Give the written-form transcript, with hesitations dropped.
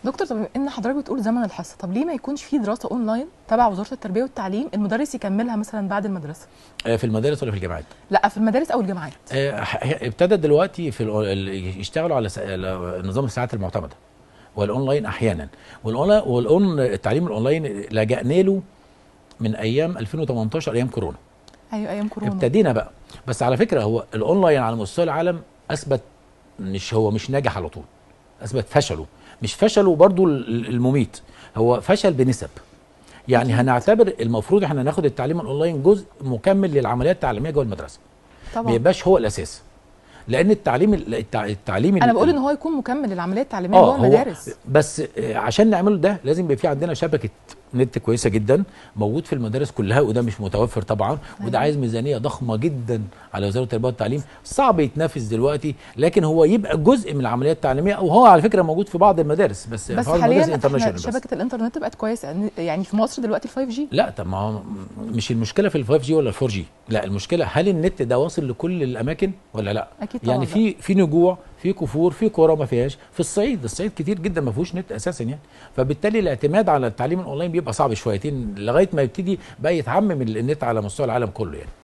دكتور، طب بما ان حضرتك بتقول زمن الحصه، طب ليه ما يكونش في دراسه اونلاين تبع وزاره التربيه والتعليم المدرس يكملها مثلا بعد المدرسه؟ في المدارس ولا في الجامعات؟ لا، في المدارس او الجامعات. ابتدى دلوقتي يشتغلوا على نظام الساعات المعتمده والاونلاين احيانا. التعليم الاونلاين لجأنا له من ايام 2018، ايام كورونا. ايوه، ايام كورونا ابتدينا بقى. بس على فكره هو الاونلاين على مستوى العالم اثبت مش ناجح على طول، اثبت فشله. مش فشله برضو المميت، هو فشل بنسب. يعني هنعتبر المفروض احنا ناخد التعليم الاونلاين جزء مكمل للعمليات التعليميه جوه المدرسه، طبعا ما يبقاش هو الاساس. لان التعليم انا بقول ان هو يكون مكمل للعمليات التعليميه جوه المدارس. بس عشان نعمله ده لازم يبقى في عندنا شبكه نت كويسه جدا موجود في المدارس كلها، وده مش متوفر طبعا. وده عايز ميزانيه ضخمه جدا على وزاره التربيه والتعليم، صعب يتنافس دلوقتي. لكن هو يبقى جزء من العمليات التعليميه، وهو على فكره موجود في بعض المدارس، بس في بعض المدارس حاليا شبكه الانترنت بقت كويسه، يعني في مصر دلوقتي ال5G. لا، طب ما هو مش المشكله في ال5G ولا ال4G، لا، المشكله هل النت ده واصل لكل الاماكن ولا لا؟ اكيد طبعا. يعني في نجوع، في كفور، في قرى ما فيهاش. في الصعيد كتير جدا ما فيهوش نت اساسا يعني. فبالتالي الاعتماد على التعليم الاونلاين بيبقى صعب شويتين لغايه ما يبتدي بقى يتعمم النت على مستوى العالم كله يعني.